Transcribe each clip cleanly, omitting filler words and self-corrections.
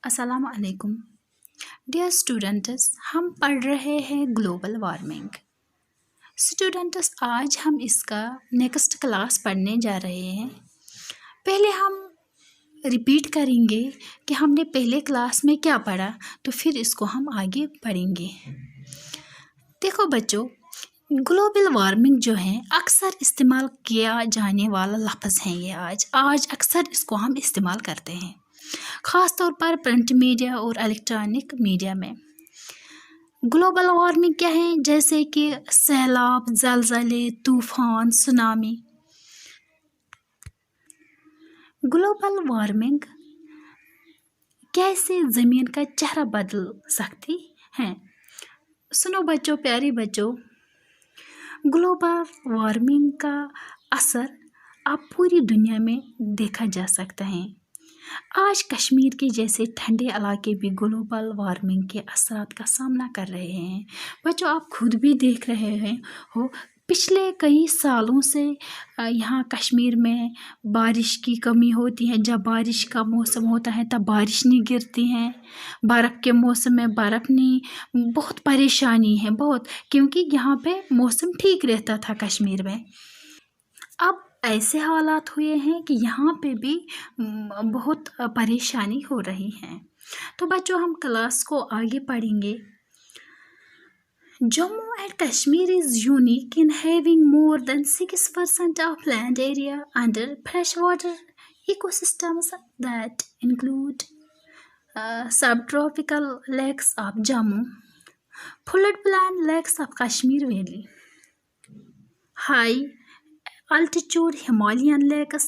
अस्सलाम वालेकुम dear students, हम पढ़ रहे हैं ग्लोबल वार्मिंग। स्टूडेंट्स, आज हम इसका नेक्स्ट क्लास पढ़ने जा रहे हैं। पहले हम रिपीट करेंगे कि हमने पहले क्लास में क्या पढ़ा, तो फिर इसको हम आगे पढ़ेंगे। देखो बच्चों, ग्लोबल वार्मिंग जो है अक्सर इस्तेमाल किया जाने वाला लफ्ज़ है। ये आज अक्सर इसको हम इस्तेमाल करते हैं, ख़ास तौर पर प्रिंट मीडिया और इलेक्ट्रॉनिक मीडिया में। ग्लोबल वार्मिंग क्या है? जैसे कि सैलाब, ज़लज़ले, तूफ़ान, सुनामी। ग्लोबल वार्मिंग कैसे ज़मीन का चेहरा बदल सकती है? सुनो बच्चों, प्यारे बच्चों, ग्लोबल वार्मिंग का असर अब पूरी दुनिया में देखा जा सकता है। आज कश्मीर के जैसे ठंडे इलाके भी ग्लोबल वार्मिंग के असरात का सामना कर रहे हैं। बच्चों, आप खुद भी देख रहे हो पिछले कई सालों से यहाँ कश्मीर में बारिश की कमी होती है। जब बारिश का मौसम होता है तब बारिश नहीं गिरती है, बर्फ़ के मौसम में बर्फ़ नहीं, बहुत परेशानी है बहुत, क्योंकि यहाँ पे मौसम ठीक रहता था कश्मीर में। अब ऐसे हालात हुए हैं कि यहाँ पे भी बहुत परेशानी हो रही है। तो बच्चों, हम क्लास को आगे पढ़ेंगे। Jammu and Kashmir is unique in having more than 6% of land area under freshwater ecosystems that include subtropical lakes of Jammu, floodplain lakes of Kashmir Valley, high altitude Himalayan lakes,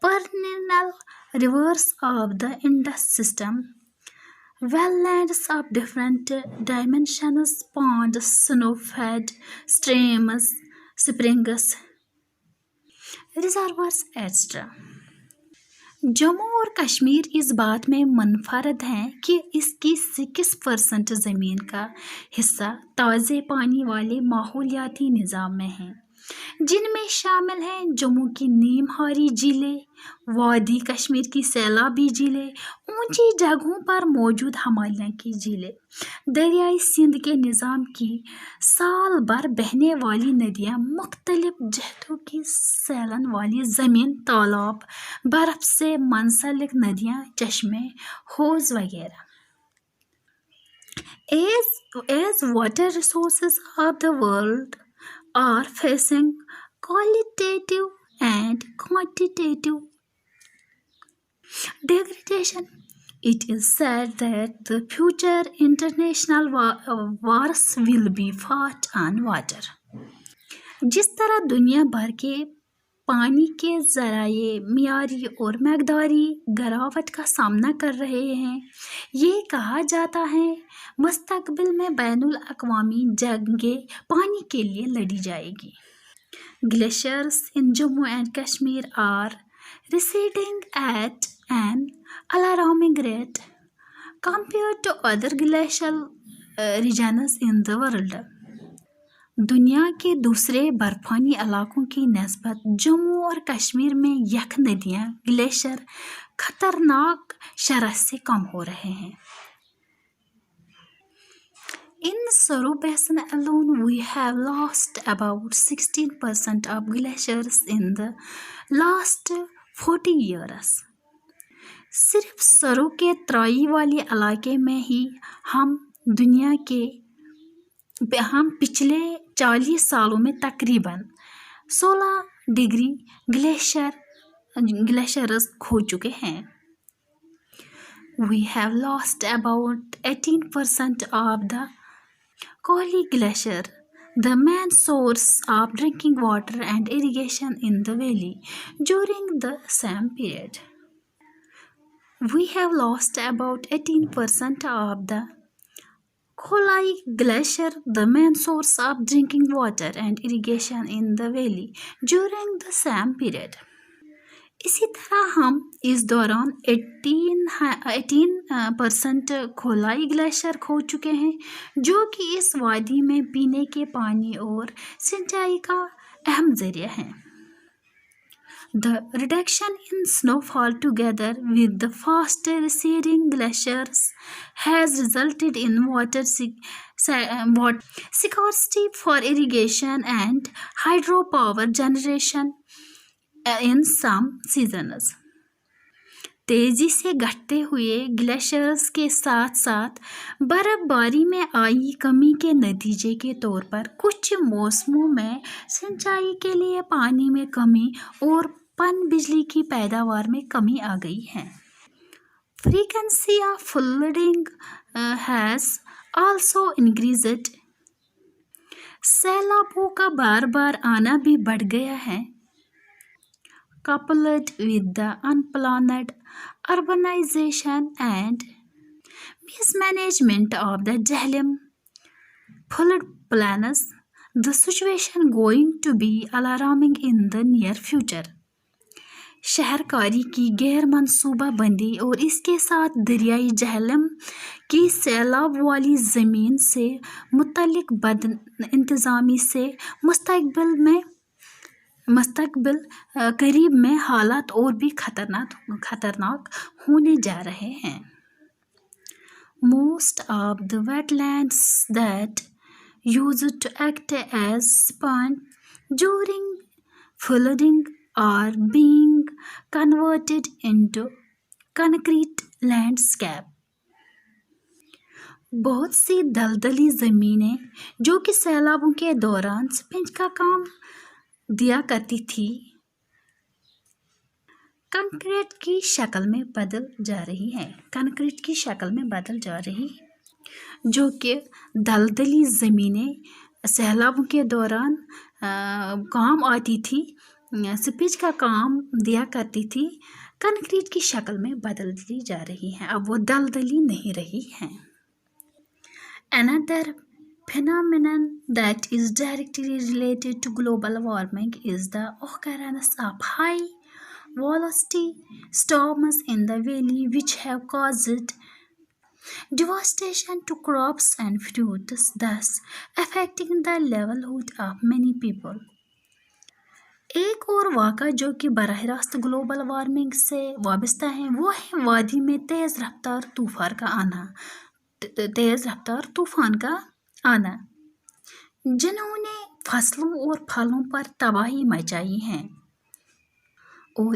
perennial rivers of the Indus system, wetlands of different dimensions, ponds, snow-fed streams, springs, reservoirs, etc. Jammu और कश्मीर इस बात में मुनफरद है कि इसकी 6% ज़मीन का हिस्सा ताज़े पानी वाले माहौलियाती निज़ाम में है, जिनमें शामिल हैं जम्मू की नीमहारी झीलें, वादी कश्मीर की सैलाबी झीलें, ऊंची जगहों पर मौजूद हिमालय की झीलें, दरियाई सिंध के निज़ाम की साल भर बहने वाली नदियाँ, मुख्तलिफ जहतों की सैलन वाली ज़मीन, तालाब, बर्फ़ से मुंसलिक नदियाँ, चश्मे, हौज़ वगैरह। As water resources of the world are facing qualitative and quantitative degradation, it is said that the future international wars will be fought on water. जिस तरह दुनिया भर के पानी के ज़राए मियारी और मकदारी गिरावट का सामना कर रहे हैं, ये कहा जाता है मुस्तकबिल में बैनुल अक़वामी जंगें पानी के लिए लड़ी जाएगी। Glaciers in Jammu and Kashmir are receding at an alarming rate compared to other glacial regions in the world. दुनिया के दूसरे बर्फानी इलाकों की निस्बत जम्मू और कश्मीर में यख नदियाँ ग्लेशियर खतरनाक शरह से कम हो रहे हैं। In Saru Basin alone, we have lost about 16% of glaciers in the last 40 years. सिर्फ सरू के तराई वाले इलाके में ही हम पिछले 40 सालों में तकरीबन 16 डिग्री ग्लेशियर्स खो चुके हैं। We have lost about 18% of the Koli Glacier, the main source of drinking water and irrigation in the valley, during the same period. We have lost about 18% of the Koli Glacier, the main source of drinking water and irrigation in the valley, during the same period. इसी तरह हम इस दौरान 18% खोलाई glacier खो चुके हैं, जो कि इस वादी में पीने के पानी और सिंचाई का अहम ज़रिया है। The reduction in snowfall together with the faster receding glaciers has resulted in water scarcity for irrigation and hydropower generation in some seasons. तेजी से घटते हुए ग्लेशियर्स के साथ साथ बर्फबारी में आई कमी के नतीजे के तौर पर कुछ मौसमों में सिंचाई के लिए पानी में कमी और पनबिजली की पैदावार में कमी आ गई है। Frequency of flooding has also increased. सैलाबों का बार बार आना भी बढ़ गया है। coupled with the unplanned urbanization and mismanagement of the Jhelum flood plans, the situation going to be alarming in the near future. शहरकारी की गैर मंसूबा बंदी और इसके साथ दरियाई जहलम की सैलाब वाली ज़मीन से मुतल्लिक बद इंतज़ामी से मुस्तकबिल करीब में हालात और भी खतरनाक होने जा रहे हैं। Most of the wetlands that used to act as pond during flooding are being converted into concrete landscape. बहुत सी दलदली ज़मीनें जो कि सैलाबों के दौरान स्पिंज का काम दिया करती थी, कंक्रीट की शक्ल में बदल जा रही जो कि दलदली ज़मीनें सैलाबों के दौरान काम आती थी, स्पिंज का काम दिया करती थी, कंक्रीट की शक्ल में बदलती जा रही हैं, अब वो दलदली नहीं रही हैं। Another phenomenon that is directly related to global warming is the occurrence of high velocity storms in the valley which have caused devastation to crops and fruits, thus affecting the livelihood of many people. एक और वाक़ा जो कि बराह रास्त global warming से वाबस्ता है वो है वादी में तेज़ रफ्तार तूफ़ान का आना जिन्होंने फसलों और फलों पर तबाही मचाई है और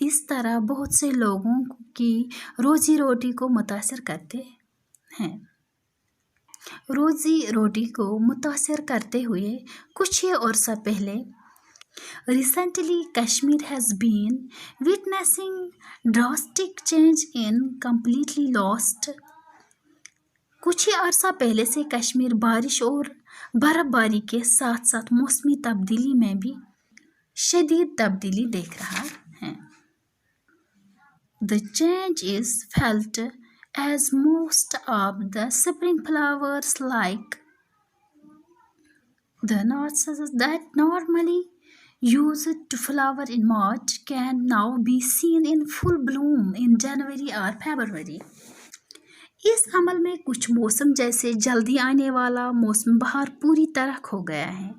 इस तरह बहुत से लोगों की रोज़ी रोटी को मुतासर करते हुए कुछ ही अरसा पहले recently Kashmir has been witnessing drastic change in completely lost। कुछ ही अरसा पहले से कश्मीर बारिश और बर्फबारी के साथ साथ मौसमी तब्दीली में भी शदीद तब्दीली देख रहा है। The change is felt as most of the spring flowers like the narcissus that normally used to flower in March can now be seen in full bloom in January or February। इस अमल में कुछ मौसम जैसे जल्दी आने वाला मौसम बहार पूरी तरह खो गया है।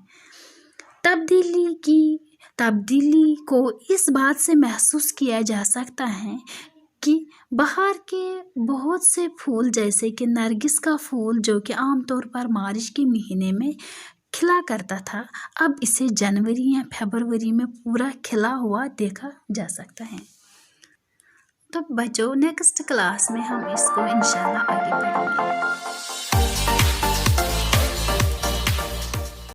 तब्दीली को इस बात से महसूस किया जा सकता है कि बहार के बहुत से फूल जैसे कि नरगिस का फूल जो कि आमतौर पर मार्च के महीने में खिला करता था, अब इसे जनवरी या फरवरी में पूरा खिला हुआ देखा जा सकता है। तो बच्चों नेक्स्ट क्लास में हम इसको इंशाल्लाह आगे पढ़ेंगे।